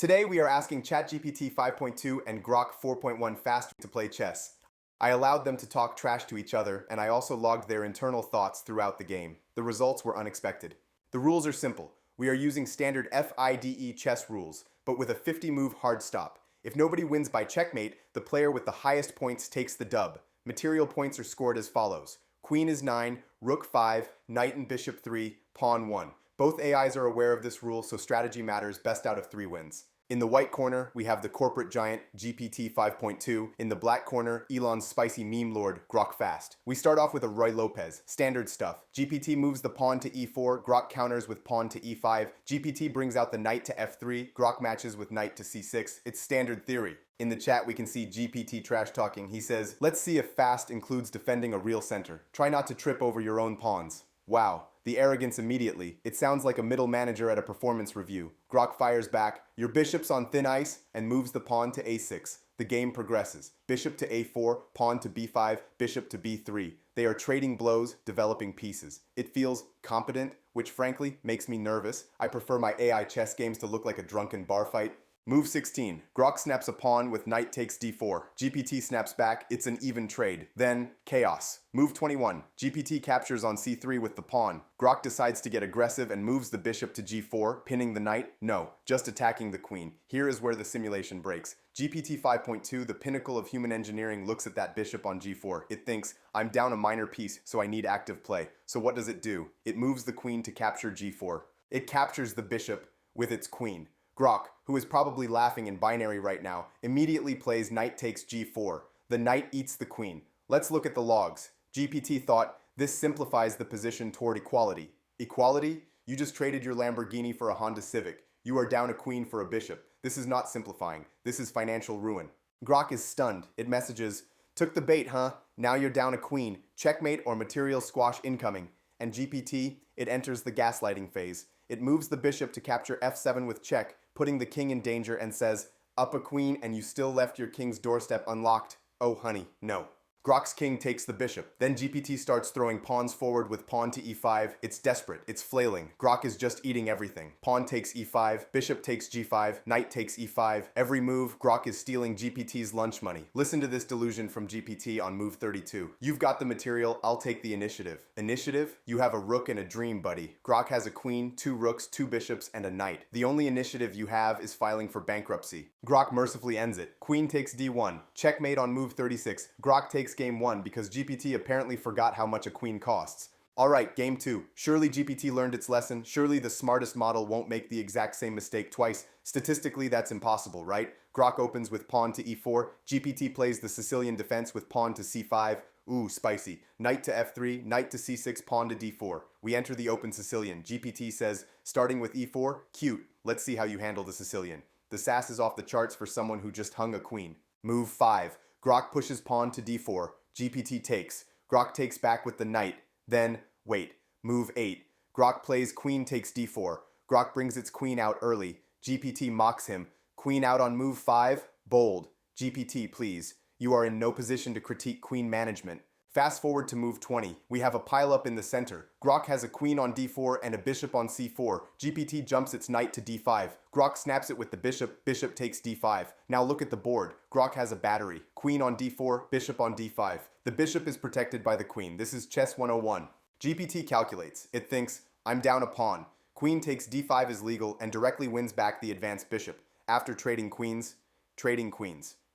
Today we are asking ChatGPT 5.2 and Grok 4.1 fast to play chess. I allowed them to talk trash to each other, and I also logged their internal thoughts throughout the game. The results were unexpected. The rules are simple. We are using standard FIDE chess rules, but with a 50-move hard stop. If nobody wins by checkmate, the player with the highest points takes the dub. Material points are scored as follows. Queen is 9, rook 5, knight and bishop 3, pawn 1. Both AIs are aware of this rule, so strategy matters. Best out of 3 wins. In the white corner, we have the corporate giant, GPT 5.2. In the black corner, Elon's spicy meme lord, Grok Fast. We start off with a Roy Lopez. Standard stuff. GPT moves the pawn to e4, Grok counters with pawn to e5. GPT brings out the knight to f3, Grok matches with knight to c6. It's standard theory. In the chat, we can see GPT trash talking. He says, let's see if fast includes defending a real center. Try not to trip over your own pawns. Wow. The arrogance immediately. It sounds like a middle manager at a performance review. Grok fires back, your bishop's on thin ice, and moves the pawn to a6. The game progresses. Bishop to a4, pawn to b5, bishop to b3. They are trading blows, developing pieces. It feels competent, which frankly makes me nervous. I prefer my AI chess games to look like a drunken bar fight. Move 16. Grok snaps a pawn with knight takes d4. GPT snaps back, it's an even trade. Then, chaos. Move 21. GPT captures on c3 with the pawn. Grok decides to get aggressive and moves the bishop to g4, pinning the knight. No, just attacking the queen. Here is where the simulation breaks. GPT 5.2, the pinnacle of human engineering, looks at that bishop on g4. It thinks, I'm down a minor piece, so I need active play. So what does it do? It moves the queen to capture g4. It captures the bishop with its queen. Grok, who is probably laughing in binary right now, immediately plays knight takes g4. The knight eats the queen. Let's look at the logs. GPT thought, this simplifies the position toward equality. Equality? You just traded your Lamborghini for a Honda Civic. You are down a queen for a bishop. This is not simplifying. This is financial ruin. Grok is stunned. It messages, took the bait, huh? Now you're down a queen. Checkmate or material squash incoming. And GPT, it enters the gaslighting phase. It moves the bishop to capture f7 with check, putting the king in danger, and says, up a queen and you still left your king's doorstep unlocked. Oh honey, no. Grok's king takes the bishop. Then GPT starts throwing pawns forward with pawn to e5. It's desperate. It's flailing. Grok is just eating everything. Pawn takes e5. Bishop takes g5. Knight takes e5. Every move, Grok is stealing GPT's lunch money. Listen to this delusion from GPT on move 32. You've got the material. I'll take the initiative. Initiative? You have a rook and a dream, buddy. Grok has a queen, 2 rooks, 2 bishops, and a knight. The only initiative you have is filing for bankruptcy. Grok mercifully ends it. Queen takes d1. Checkmate on move 36. Grok takes game 1 because GPT apparently forgot how much a queen costs. Alright, game 2. Surely GPT learned its lesson. Surely the smartest model won't make the exact same mistake twice. Statistically, that's impossible, right? Grok opens with pawn to e4. GPT plays the Sicilian defense with pawn to c5. Ooh, spicy. Knight to f3, knight to c6, pawn to d4. We enter the open Sicilian. GPT says, starting with e4, cute. Let's see how you handle the Sicilian. The sass is off the charts for someone who just hung a queen. Move 5. Grok pushes pawn to d4. GPT takes. Grok takes back with the knight. Then, wait. Move 8. Grok plays queen takes d4. Grok brings its queen out early. GPT mocks him. Queen out on move 5. Bold. GPT, please. You are in no position to critique queen management. Fast forward to move 20. We have a pileup in the center. Grok has a queen on d4 and a bishop on c4. GPT jumps its knight to d5. Grok snaps it with the bishop. Bishop takes d5. Now look at the board. Grok has a battery. Queen on d4, bishop on d5. The bishop is protected by the queen. This is chess 101. GPT calculates. It thinks, I'm down a pawn. Queen takes d5 is legal and directly wins back the advanced bishop. After trading queens.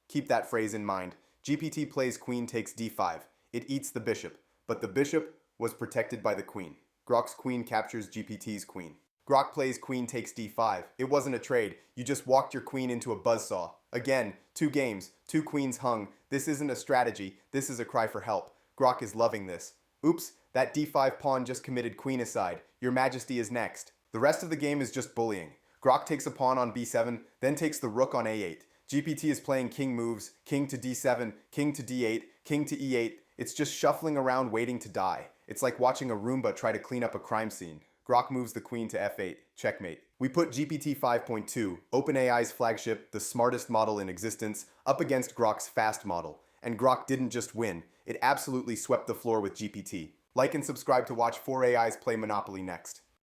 Keep that phrase in mind. GPT plays queen takes d5. It eats the bishop, but the bishop was protected by the queen. Grok's queen captures GPT's queen. Grok plays queen takes d5. It wasn't a trade. You just walked your queen into a buzzsaw. Again, 2 games, 2 queens hung. This isn't a strategy. This is a cry for help. Grok is loving this. Oops, that d5 pawn just committed queenicide. Your Majesty is next. The rest of the game is just bullying. Grok takes a pawn on b7, then takes the rook on a8. GPT is playing king moves, king to d7, king to d8, king to e8. It's just shuffling around waiting to die. It's like watching a Roomba try to clean up a crime scene. Grok moves the queen to f8. Checkmate. We put GPT 5.2, OpenAI's flagship, the smartest model in existence, up against Grok's fast model. And Grok didn't just win. It absolutely swept the floor with GPT. Like and subscribe to watch 4AIs play Monopoly next.